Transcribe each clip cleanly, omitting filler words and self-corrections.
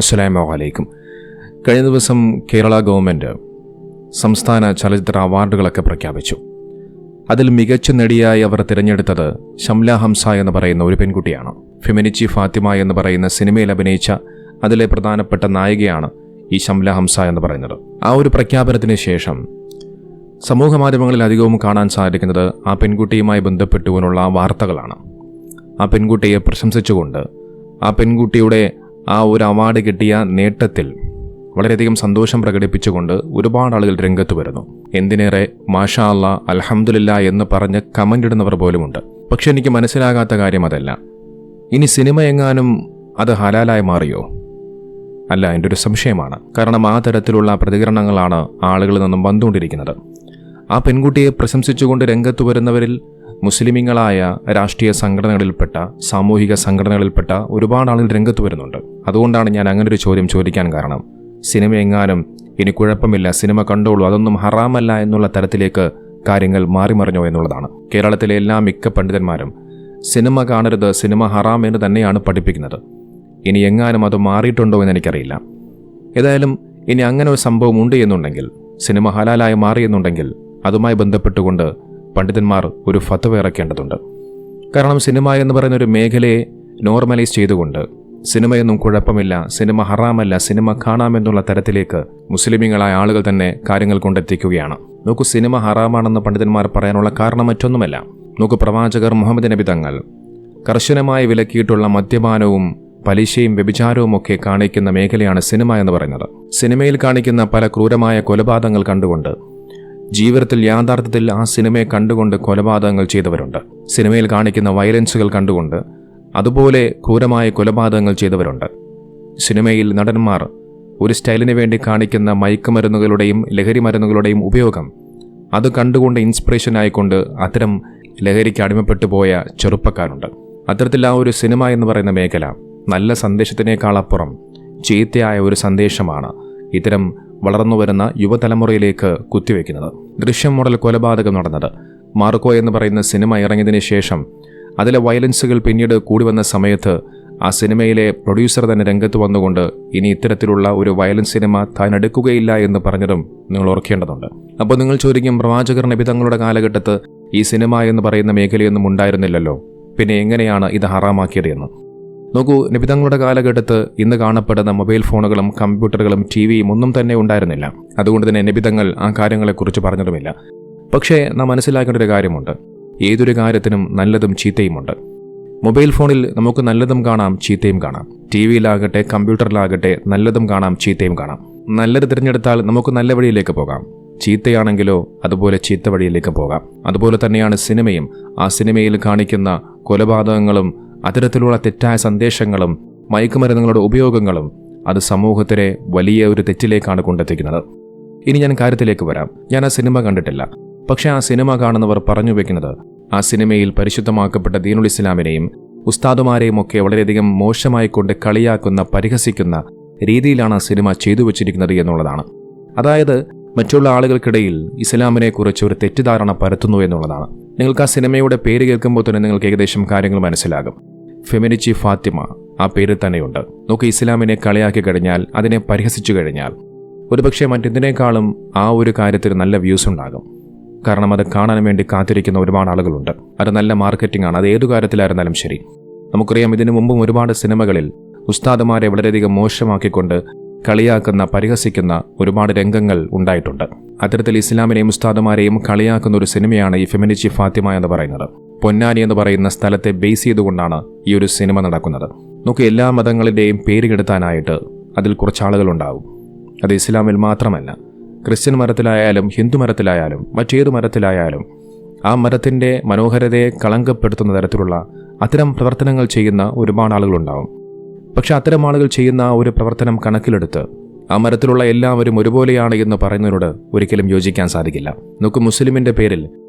അസ്സലാമു അലൈക്കും. കഴിഞ്ഞ ദിവസം കേരള ഗവൺമെൻറ് സംസ്ഥാന ചലച്ചിത്ര അവാർഡുകളൊക്കെ പ്രഖ്യാപിച്ചു. അതിൽ മികച്ച നടിയായി അവർ തിരഞ്ഞെടുത്തത് ഷംല ഹംസ എന്ന് പറയുന്ന ഒരു പെൺകുട്ടിയാണ്. ഫെമിനിച്ചി ഫാത്തിമ എന്ന് പറയുന്ന സിനിമയിൽ അഭിനയിച്ച അതിലെ പ്രധാനപ്പെട്ട നായികയാണ് ഈ ഷംല ഹംസ എന്ന് പറയുന്നത്. ആ ഒരു പ്രഖ്യാപനത്തിന് ശേഷം സമൂഹ മാധ്യമങ്ങളിൽ അധികവും കാണാൻ സാധിക്കുന്നത് ആ പെൺകുട്ടിയുമായി ബന്ധപ്പെട്ടുകൊണ്ടുള്ള വാർത്തകളാണ്. ആ പെൺകുട്ടിയെ പ്രശംസിച്ചുകൊണ്ട് ആ പെൺകുട്ടിയുടെ ആ ഒരു അവാർഡ് കിട്ടിയ നേട്ടത്തിൽ വളരെയധികം സന്തോഷം പ്രകടിപ്പിച്ചുകൊണ്ട് ഒരുപാട് ആളുകൾ രംഗത്ത് വരുന്നു. എന്തിനേറെ മാഷാ അല്ലാ, അൽഹംദുലില്ലാ എന്ന് പറഞ്ഞ് കമൻ്റ് ഇടുന്നവർ പോലുമുണ്ട്. പക്ഷെ എനിക്ക് മനസ്സിലാകാത്ത കാര്യം അതല്ല, ഇനി സിനിമ എങ്ങാനും അത് ഹലാലായി മാറിയോ? അല്ല, എൻ്റെ ഒരു സംശയമാണ്. കാരണം ആ തരത്തിലുള്ള പ്രതികരണങ്ങളാണ് ആളുകളിൽ നിന്നും വന്നുകൊണ്ടിരിക്കുന്നത്. ആ പെൺകുട്ടിയെ പ്രശംസിച്ചുകൊണ്ട് രംഗത്ത് വരുന്നവരിൽ മുസ്ലിമീങ്ങളായ രാഷ്ട്രീയ സംഘടനകളിൽപ്പെട്ട, സാമൂഹിക സംഘടനകളിൽപ്പെട്ട ഒരുപാട് ആളുകൾ രംഗത്ത് വരുന്നുണ്ട്. അതുകൊണ്ടാണ് ഞാൻ അങ്ങനൊരു ചോദ്യം ചോദിക്കാൻ കാരണം. സിനിമ എങ്ങാനും ഇനി കുഴപ്പമില്ല, സിനിമ കണ്ടോളൂ, അതൊന്നും ഹറാമല്ല എന്നുള്ള തരത്തിലേക്ക് കാര്യങ്ങൾ മാറിമറിഞ്ഞോ എന്നുള്ളതാണ്. കേരളത്തിലെ എല്ലാ മിക്ക പണ്ഡിതന്മാരും സിനിമ കാണരുത്, സിനിമ ഹറാം എന്ന് തന്നെയാണ് പഠിപ്പിക്കുന്നത്. ഇനി എങ്ങാനും അത് മാറിയിട്ടുണ്ടോ എന്ന് എനിക്കറിയില്ല. ഏതായാലും ഇനി അങ്ങനെ ഒരു സംഭവം ഉണ്ട് എന്നുണ്ടെങ്കിൽ, സിനിമ ഹലാലായി മാറിയെന്നുണ്ടെങ്കിൽ അതുമായി ബന്ധപ്പെട്ടുകൊണ്ട് പണ്ഡിതന്മാർ ഒരു ഫത്വ ഇറക്കേണ്ടതുണ്ട്. കാരണം സിനിമ എന്ന് പറയുന്ന ഒരു മേഖലയെ നോർമലൈസ് ചെയ്തുകൊണ്ട് സിനിമയൊന്നും കുഴപ്പമില്ല, സിനിമ ഹറാമല്ല, സിനിമ കാണാമെന്നുള്ള തരത്തിലേക്ക് മുസ്ലിമീങ്ങളായ ആളുകൾ തന്നെ കാര്യങ്ങൾ കൊണ്ടെത്തിക്കുകയാണ്. നോക്കൂ, സിനിമ ഹറാമാണെന്ന് പണ്ഡിതന്മാർ പറയാനുള്ള കാരണം മറ്റൊന്നുമല്ല. നോക്കൂ, പ്രവാചകർ മുഹമ്മദ് നബി തങ്ങൾ കർശനമായി വിലക്കിയിട്ടുള്ള മദ്യപാനവും പലിശയും വ്യഭിചാരവും ഒക്കെ കാണിക്കുന്ന മേഖലയാണ് സിനിമ എന്ന് പറയുന്നത്. സിനിമയിൽ കാണിക്കുന്ന പല ക്രൂരമായ കൊലപാതകങ്ങൾ കണ്ടുകൊണ്ട് ജീവിതത്തിൽ യാഥാർത്ഥ്യത്തിൽ ആ സിനിമയെ കണ്ടുകൊണ്ട് കൊലപാതകങ്ങൾ ചെയ്തവരുണ്ട്. സിനിമയിൽ കാണിക്കുന്ന വയലൻസുകൾ കണ്ടുകൊണ്ട് അതുപോലെ ക്രൂരമായ കൊലപാതകങ്ങൾ ചെയ്തവരുണ്ട്. സിനിമയിൽ നടന്മാർ ഒരു സ്റ്റൈലിന് വേണ്ടി കാണിക്കുന്ന മയക്കുമരുന്നുകളുടെയും ലഹരി മരുന്നുകളുടെയും ഉപയോഗം അത് കണ്ടുകൊണ്ട് ഇൻസ്പിറേഷൻ ആയിക്കൊണ്ട് അത്തരം ലഹരിക്ക് അടിമപ്പെട്ടു പോയ ചെറുപ്പക്കാരുണ്ട്. അത്തരത്തിൽ ആ ഒരു സിനിമ എന്ന് പറയുന്ന മേഖല നല്ല സന്ദേശത്തിനേക്കാളപ്പുറം ചീത്തയായ ഒരു സന്ദേശമാണ് ഇത്തരം വളർന്നു വരുന്ന യുവതലമുറയിലേക്ക് കുത്തിവെക്കുന്നത്. ദൃശ്യം മോഡൽ കൊലപാതകം നടന്നത് മാർക്കോ എന്ന് പറയുന്ന സിനിമ ഇറങ്ങിയതിന് ശേഷം അതിലെ വയലൻസുകൾ പിന്നീട് കൂടി വന്ന സമയത്ത് ആ സിനിമയിലെ പ്രൊഡ്യൂസർ തന്നെ രംഗത്ത് വന്നുകൊണ്ട് ഇനി ഇത്തരത്തിലുള്ള ഒരു വയലൻസ് സിനിമ താൻ എടുക്കുകയില്ല എന്ന് പറഞ്ഞതും നിങ്ങൾ ഓർക്കേണ്ടതുണ്ട്. അപ്പോൾ നിങ്ങൾ ചോദിക്കും, പ്രവാചകർ നബി തങ്ങളുടെ കാലഘട്ടത്ത് ഈ സിനിമ എന്ന് പറയുന്ന മേഖലയൊന്നും ഉണ്ടായിരുന്നില്ലല്ലോ, പിന്നെ എങ്ങനെയാണ് ഇത് ഹറാമാക്കിയത് എന്ന്. നോക്കൂ, നബി തങ്ങളുടെ കാലഘട്ടത്ത് ഇന്ന് കാണപ്പെടുന്ന മൊബൈൽ ഫോണുകളും കമ്പ്യൂട്ടറുകളും ടിവിയും ഒന്നും തന്നെ ഉണ്ടായിരുന്നില്ല. അതുകൊണ്ട് തന്നെ നബി തങ്ങൾ ആ കാര്യങ്ങളെക്കുറിച്ച് പറഞ്ഞതുമില്ല. പക്ഷേ നാം മനസ്സിലാക്കേണ്ട ഒരു കാര്യമുണ്ട്, ഏതൊരു കാര്യത്തിനും നല്ലതും ചീത്തയുമുണ്ട്. മൊബൈൽ ഫോണിൽ നമുക്ക് നല്ലതും കാണാം, ചീത്തയും കാണാം. ടിവിയിലാകട്ടെ കമ്പ്യൂട്ടറിലാകട്ടെ നല്ലതും കാണാം, ചീത്തയും കാണാം. നല്ലത് തിരഞ്ഞെടുത്താൽ നമുക്ക് നല്ല വഴിയിലേക്ക് പോകാം, ചീത്തയാണെങ്കിലോ അതുപോലെ ചീത്ത വഴിയിലേക്ക് പോകാം. അതുപോലെ തന്നെയാണ് സിനിമയും. ആ സിനിമയിൽ കാണിക്കുന്ന കൊലപാതകങ്ങളും അത്തരത്തിലുള്ള തെറ്റായ സന്ദേശങ്ങളും മയക്കുമരുന്നുകളുടെ ഉപയോഗങ്ങളും അത് സമൂഹത്തിലെ വലിയ ഒരു തെറ്റിലേക്കാണ് കൊണ്ടെത്തിക്കുന്നത്. ഇനി ഞാൻ കാര്യത്തിലേക്ക് വരാം. ഞാൻ ആ സിനിമ കണ്ടിട്ടില്ല. പക്ഷേ ആ സിനിമ കാണുന്നവർ പറഞ്ഞു വെക്കുന്നത് ആ സിനിമയിൽ പരിശുദ്ധമാക്കപ്പെട്ട ദീനുൽ ഇസ്ലാമിനെയും ഉസ്താദുമാരെയും ഒക്കെ വളരെയധികം മോശമായിക്കൊണ്ട് കളിയാക്കുന്ന, പരിഹസിക്കുന്ന രീതിയിലാണ് ആ സിനിമ ചെയ്തു വച്ചിരിക്കുന്നത് എന്നുള്ളതാണ്. അതായത് മറ്റുള്ള ആളുകൾക്കിടയിൽ ഇസ്ലാമിനെക്കുറിച്ച് ഒരു തെറ്റിദ്ധാരണ പരത്തുന്നു എന്നുള്ളതാണ്. നിങ്ങൾക്ക് ആ സിനിമയുടെ പേര് കേൾക്കുമ്പോൾ തന്നെ നിങ്ങൾക്ക് ഏകദേശം കാര്യങ്ങൾ മനസ്സിലാകും. ഫെമിനിച്ചി ഫാത്തിമ ആ പേരിൽ തന്നെയുണ്ട്. നോക്ക്, ഇസ്ലാമിനെ കളിയാക്കി കഴിഞ്ഞാൽ, അതിനെ പരിഹസിച്ചു കഴിഞ്ഞാൽ ഒരുപക്ഷെ മറ്റെന്തിനേക്കാളും ആ ഒരു കാര്യത്തിൽ നല്ല വ്യൂസ് ഉണ്ടാകും. കാരണം അത് കാണാൻ വേണ്ടി കാത്തിരിക്കുന്ന ഒരുപാട് ആളുകളുണ്ട്. അത് നല്ല മാർക്കറ്റിംഗ് ആണ്. അത് ഏതു കാര്യത്തിലായിരുന്നാലും ശരി. നമുക്കറിയാം, ഇതിനു മുമ്പും ഒരുപാട് സിനിമകളിൽ ഉസ്താദുമാരെ വളരെയധികം മോശമാക്കിക്കൊണ്ട് കളിയാക്കുന്ന, പരിഹസിക്കുന്ന ഒരുപാട് രംഗങ്ങൾ ഉണ്ടായിട്ടുണ്ട്. അത്തരത്തിൽ ഇസ്ലാമിനെയും ഉസ്താദുമാരെയും കളിയാക്കുന്ന ഒരു സിനിമയാണ് ഈ ഫെമിനിച്ചി ഫാത്തിമ എന്ന് പറയുന്നത്. പൊന്നാനി എന്ന് പറയുന്ന സ്ഥലത്തെ ബേസ് ചെയ്തുകൊണ്ടാണ് ഈ ഒരു സിനിമ നടക്കുന്നത്. നമുക്ക് എല്ലാ മതങ്ങളുടെയും പേര് കെടുത്താനായിട്ട് അതിൽ കുറച്ച് ആളുകളുണ്ടാവും. അത് ഇസ്ലാമിൽ മാത്രമല്ല, ക്രിസ്ത്യൻ മതത്തിലായാലും ഹിന്ദു മതത്തിലായാലും മറ്റേതു മതത്തിലായാലും ആ മതത്തിൻ്റെ മനോഹരതയെ കളങ്കപ്പെടുത്തുന്ന തരത്തിലുള്ള അത്തരം പ്രവർത്തനങ്ങൾ ചെയ്യുന്ന ഒരുപാട് ആളുകളുണ്ടാവും. പക്ഷെ അത്തരം ആളുകൾ ചെയ്യുന്ന ആ ഒരു പ്രവർത്തനം കണക്കിലെടുത്ത് ആ മതത്തിലുള്ള എല്ലാവരും ഒരുപോലെയാണ് എന്ന് പറയുന്നതിനോട് ഒരിക്കലും യോജിക്കാൻ സാധിക്കില്ല. നമുക്ക് മുസ്ലിമിൻ്റെ പേരിൽ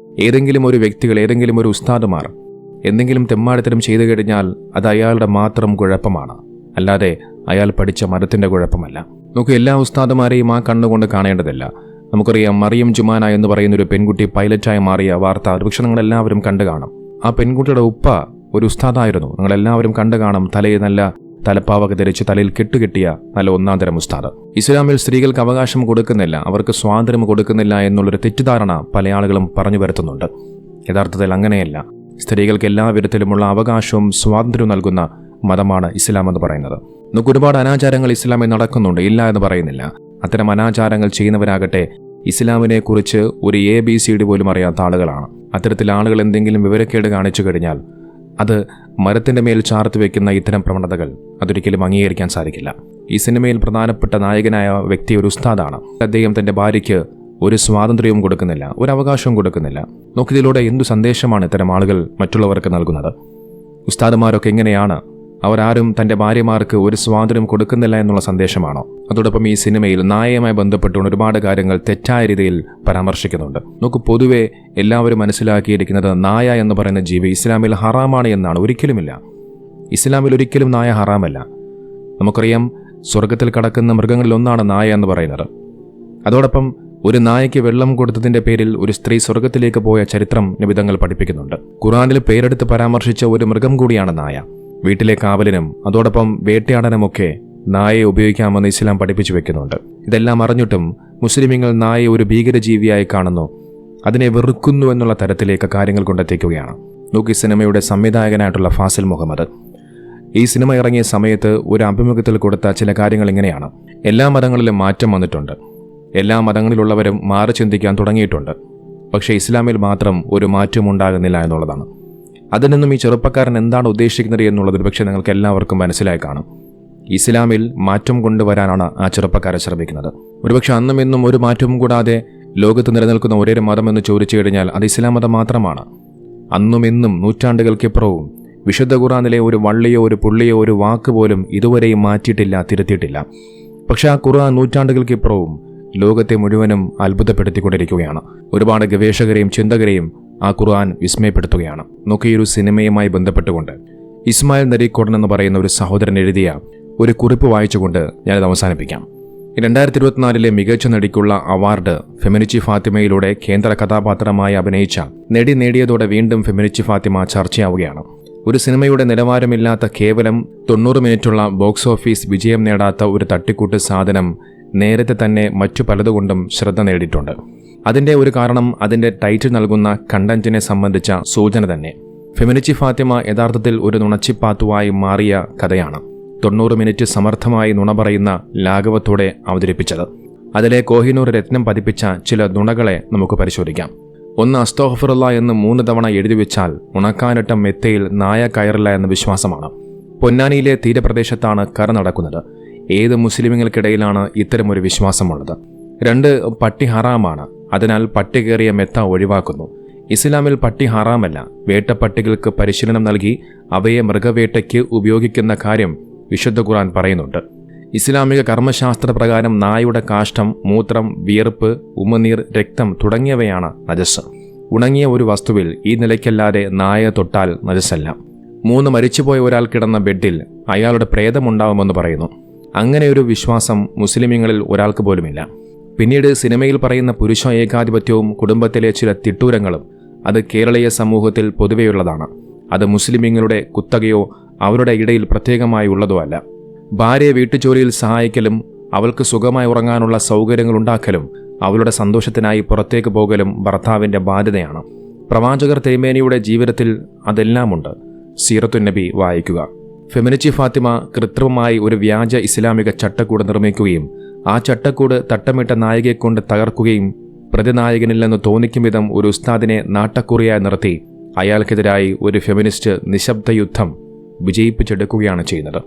ഏതെങ്കിലും ഒരു വ്യക്തികൾ, ഏതെങ്കിലും ഒരു ഉസ്താദുമാർ എന്തെങ്കിലും തെമ്മാടിത്തരം ചെയ്തു കഴിഞ്ഞാൽ അത് അയാളുടെ മാത്രം കുഴപ്പമാണ്, അല്ലാതെ അയാൾ പഠിച്ച മതത്തിൻ്റെ കുഴപ്പമല്ല. നമുക്ക് എല്ലാ ഉസ്താദുമാരെയും ആ കണ്ണുകൊണ്ട് കാണേണ്ടതില്ല. നമുക്കറിയാം, മറിയം ജുമാന എന്ന് പറയുന്നൊരു പെൺകുട്ടി പൈലറ്റായി മാറിയ വാർത്ത ഒരുപക്ഷെ നിങ്ങളെല്ലാവരും കണ്ടു കാണും. ആ പെൺകുട്ടിയുടെ ഉപ്പ ഒരു ഉസ്താദായിരുന്നു. നിങ്ങളെല്ലാവരും കണ്ടു കാണും. തലയിൽ നല്ല തലപ്പാവൊക്കെ ധരിച്ച് തലയിൽ കെട്ടുകെട്ടിയ നല്ല ഒന്നാം തരം ഉസ്താദ്. ഇസ്ലാമിൽ സ്ത്രീകൾക്ക് അവകാശം കൊടുക്കുന്നില്ല, അവർക്ക് സ്വാതന്ത്ര്യം കൊടുക്കുന്നില്ല എന്നുള്ളൊരു തെറ്റിദ്ധാരണ പല ആളുകളും പറഞ്ഞു വരുത്തുന്നുണ്ട്. യഥാർത്ഥത്തിൽ അങ്ങനെയല്ല. സ്ത്രീകൾക്ക് എല്ലാ വിധത്തിലുമുള്ള അവകാശവും സ്വാതന്ത്ര്യവും നൽകുന്ന മതമാണ് ഇസ്ലാം എന്ന് പറയുന്നത്. നമുക്ക് ഒരുപാട് അനാചാരങ്ങൾ ഇസ്ലാമിൽ നടക്കുന്നുണ്ട്, ഇല്ല എന്ന് പറയുന്നില്ല. അത്തരം അനാചാരങ്ങൾ ചെയ്യുന്നവരാകട്ടെ ഇസ്ലാമിനെ കുറിച്ച് ഒരു ABCD പോലും അറിയാത്ത ആളുകളാണ്. അത്തരത്തിൽ ആളുകൾ എന്തെങ്കിലും വിവരക്കേട് കാണിച്ചു കഴിഞ്ഞാൽ അത് മരത്തിന്റെ മേൽ ചാർത്ത് വെക്കുന്ന ഇത്തരം പ്രവണതകൾ അതൊരിക്കലും അംഗീകരിക്കാൻ സാധിക്കില്ല. ഈ സിനിമയിൽ പ്രധാനപ്പെട്ട നായകനായ വ്യക്തി ഒരു ഉസ്താദാണ്. അദ്ദേഹം തന്റെ ഭാര്യയ്ക്ക് ഒരു സ്വാതന്ത്ര്യവും കൊടുക്കുന്നില്ല, ഒരു അവകാശവും കൊടുക്കുന്നില്ല. നോക്കിയതിലൂടെ എന്തു സന്ദേശമാണ് ഇത്തരം ആളുകൾ മറ്റുള്ളവർക്ക് നൽകുന്നത്? ഉസ്താദുമാരൊക്കെ എങ്ങനെയാണ്? അവരാരും തന്റെ ഭാര്യമാർക്ക് ഒരു സ്വാതന്ത്ര്യം കൊടുക്കുന്നില്ല എന്നുള്ള സന്ദേശമാണോ? അതോടൊപ്പം ഈ സിനിമയിൽ നായയുമായി ബന്ധപ്പെട്ടുകൊണ്ട് ഒരുപാട് കാര്യങ്ങൾ തെറ്റായ രീതിയിൽ പരാമർശിക്കുന്നുണ്ട്. നമുക്ക് പൊതുവെ എല്ലാവരും മനസ്സിലാക്കിയിരിക്കുന്നത് നായ എന്ന് പറയുന്ന ജീവി ഇസ്ലാമിൽ ഹറാമാണ് എന്നാണ്. ഒരിക്കലുമില്ല. ഇസ്ലാമിൽ ഒരിക്കലും നായ ഹറാമല്ല. നമുക്കറിയാം, സ്വർഗത്തിൽ കടക്കുന്ന മൃഗങ്ങളിൽ ഒന്നാണ് നായ എന്ന് പറയുന്നത്. അതോടൊപ്പം ഒരു നായയ്ക്ക് വെള്ളം കൊടുത്തതിന്റെ പേരിൽ ഒരു സ്ത്രീ സ്വർഗത്തിലേക്ക് പോയ ചരിത്രം നിബിധങ്ങൾ പഠിപ്പിക്കുന്നുണ്ട്. ഖുർആനിൽ പേരെടുത്ത് പരാമർശിച്ച ഒരു മൃഗം കൂടിയാണ് നായ. വീട്ടിലെ കാവലിനും അതോടൊപ്പം വേട്ടയാടനുമൊക്കെ നായയെ ഉപയോഗിക്കാമെന്ന് ഇസ്ലാം പഠിപ്പിച്ചു വെക്കുന്നുണ്ട്. ഇതെല്ലാം അറിഞ്ഞിട്ടും മുസ്ലിമീങ്ങൾ നായയെ ഒരു ഭീകരജീവിയായി കാണുന്നു, അതിനെ വെറുക്കുന്നു എന്നുള്ള തരത്തിലേക്ക് കാര്യങ്ങൾ കൊണ്ടെത്തിക്കുകയാണ്. നോക്കി, സിനിമയുടെ സംവിധായകനായിട്ടുള്ള ഫാസിൽ മുഹമ്മദ് ഈ സിനിമ ഇറങ്ങിയ സമയത്ത് ഒരു അഭിമുഖത്തിൽ കൊടുത്ത ചില കാര്യങ്ങൾ ഇങ്ങനെയാണ്: എല്ലാ മതങ്ങളിലും മാറ്റം വന്നിട്ടുണ്ട്, എല്ലാ മതങ്ങളിലുള്ളവരും മാറി ചിന്തിക്കാൻ തുടങ്ങിയിട്ടുണ്ട്, പക്ഷേ ഇസ്ലാമിൽ മാത്രം ഒരു മാറ്റവും ഉണ്ടാകുന്നില്ല എന്നുള്ളതാണ്. അതിൽ നിന്നും ഈ ചെറുപ്പക്കാരൻ എന്താണ് ഉദ്ദേശിക്കുന്നത് എന്നുള്ളത് പക്ഷേ നിങ്ങൾക്ക് എല്ലാവർക്കും മനസ്സിലായി കാണും. ഇസ്ലാമിൽ മാറ്റം കൊണ്ടുവരാനാണ് ആ ചെറുപ്പക്കാരെ ശ്രമിക്കുന്നത്. ഒരുപക്ഷെ അന്നും ഇന്നും ഒരു മാറ്റവും കൂടാതെ ലോകത്ത് നിലനിൽക്കുന്ന ഒരേ മതം എന്ന് ചോദിച്ചു കഴിഞ്ഞാൽ അത് ഇസ്ലാം മതം മാത്രമാണ്. അന്നും ഇന്നും നൂറ്റാണ്ടുകൾക്കിപ്പുറവും വിശുദ്ധ ഖുർആനിലെ ഒരു വള്ളിയോ ഒരു പുള്ളിയോ ഒരു വാക്ക് പോലും ഇതുവരെയും മാറ്റിയിട്ടില്ല, തിരുത്തിയിട്ടില്ല. പക്ഷെ ആ ഖുർആൻ നൂറ്റാണ്ടുകൾക്കിപ്പുറവും ലോകത്തെ മുഴുവനും അത്ഭുതപ്പെടുത്തിക്കൊണ്ടിരിക്കുകയാണ്. ഒരുപാട് ഗവേഷകരെയും ചിന്തകരെയും ആ ഖുർആൻ വിസ്മയപ്പെടുത്തുകയാണ്. നോക്കിയൊരു സിനിമയുമായി ബന്ധപ്പെട്ടുകൊണ്ട് ഇസ്മായിൽ നരീക്കോടൻ എന്ന് പറയുന്ന ഒരു സഹോദരൻ എഴുതിയ ഒരു കുറിപ്പ് വായിച്ചുകൊണ്ട് ഞാനത് അവസാനിപ്പിക്കാം. 2024 മികച്ച നടിക്കുള്ള അവാർഡ് ഫെമിനിച്ചി ഫാത്തിമയിലൂടെ കേന്ദ്ര കഥാപാത്രമായി അഭിനയിച്ച നടി നേടിയതോടെ വീണ്ടും ഫെമിനിച്ചി ഫാത്തിമ ചർച്ചയാവുകയാണ്. ഒരു സിനിമയുടെ നിലവാരമില്ലാത്ത കേവലം 90 മിനിറ്റുള്ള ബോക്സ് ഓഫീസ് വിജയം നേടാത്ത ഒരു തട്ടിക്കൂട്ട് സാധനം നേരത്തെ തന്നെ മറ്റു പലതുകൊണ്ടും ശ്രദ്ധ നേടിയിട്ടുണ്ട്. അതിന്റെ ഒരു കാരണം അതിന്റെ ടൈറ്റിൽ നൽകുന്ന കണ്ടന്റിനെ സംബന്ധിച്ച സൂചന തന്നെ. ഫെമിനിച്ചി ഫാത്തിമ യഥാർത്ഥത്തിൽ ഒരു നുണച്ചിപ്പാത്തുവായി മാറിയ കഥയാണ്. 90 മിനിറ്റ് സമർത്ഥമായി നുണ പറയുന്ന ലാഘവത്തോടെ അവതരിപ്പിച്ചത്. അതിലെ കോഹിനൂർ രത്നം പതിപ്പിച്ച ചില നുണകളെ നമുക്ക് പരിശോധിക്കാം. ഒന്ന്, അസ്തഗ്ഫിറുല്ലാ എന്ന് 3 തവണ എഴുതി വെച്ചാൽ ഉണക്കാനിട്ട മെത്തയിൽ നായ കയറില്ല എന്ന വിശ്വാസമാണ്. പൊന്നാനിയിലെ തീരപ്രദേശത്താണ് കറ നടക്കുന്നത്. ഏത് മുസ്ലിമുകൾക്കിടയിലാണ് ഇത്തരമൊരു വിശ്വാസമുള്ളത്? 2, പട്ടി ഹറാമാണ്, അതിനാൽ പട്ടി കയറിയ മെത്ത ഒഴിവാക്കുന്നു. ഇസ്ലാമിൽ പട്ടി ഹറാമല്ല. വേട്ടപ്പട്ടികൾക്ക് പരിശീലനം നൽകി അവയെ മൃഗവേട്ടയ്ക്ക് ഉപയോഗിക്കുന്ന കാര്യം വിശുദ്ധ ഖുർആൻ പറയുന്നുണ്ട്. ഇസ്ലാമിക കർമ്മശാസ്ത്ര പ്രകാരം നായയുടെ കാഷ്ടം, മൂത്രം, വിയർപ്പ്, ഉമിനീർ, രക്തം തുടങ്ങിയവയാണ് നജസ്. ഉണങ്ങിയ ഒരു വസ്തുവിൽ ഈ നിലയ്ക്കല്ലാതെ നായ തൊട്ടാൽ നജസല്ല. 3, മരിച്ചുപോയ ഒരാൾ കിടന്ന ബെഡിൽ അയാളുടെ പ്രേതമുണ്ടാവുമെന്ന് പറയുന്നു. അങ്ങനെയൊരു വിശ്വാസം മുസ്ലിമീങ്ങളിൽ ഒരാൾക്ക് പോലുമില്ല. പിന്നീട് സിനിമയിൽ പറയുന്ന പുരുഷ ഏകാധിപത്യവും കുടുംബത്തിലെ ചില തിട്ടൂരങ്ങളും അത് കേരളീയ സമൂഹത്തിൽ പൊതുവെയുള്ളതാണ്. അത് മുസ്ലിമീങ്ങളുടെ കുത്തകയോ അവരുടെ ഇടയിൽ പ്രത്യേകമായി ഉള്ളതോ അല്ല. ഭാര്യയെ വീട്ടുജോലിയിൽ സഹായിക്കലും അവൾക്ക് സുഖമായി ഉറങ്ങാനുള്ള സൗകര്യങ്ങൾ ഉണ്ടാക്കലും അവളുടെ സന്തോഷത്തിനായി പുറത്തേക്ക് പോകലും ഭർത്താവിൻ്റെ ബാധ്യതയാണ്. പ്രവാചകർ തിരുമേനിയുടെ ജീവിതത്തിൽ അതെല്ലാമുണ്ട്. സീറത്തുൻ നബി വായിക്കുക. ഫെമിനിച്ചി ഫാത്തിമ കൃത്രിമമായി ഒരു വ്യാജ ഇസ്ലാമിക ചട്ടക്കൂട് നിർമ്മിക്കുകയും ആ ചട്ടക്കൂട് തട്ടമിട്ട നായികയെക്കൊണ്ട് തകർക്കുകയും പ്രതിനായകനില്ലെന്ന് തോന്നിക്കും വിധം ഒരു ഉസ്താദിനെ നാട്ടക്കുറിയായി നിർത്തി അയാൾക്കെതിരായി ഒരു ഫെമിനിസ്റ്റ് നിശബ്ദ യുദ്ധം വിജയിപ്പിച്ചെടുക്കുകയാണ് ചെയ്യുന്നത്.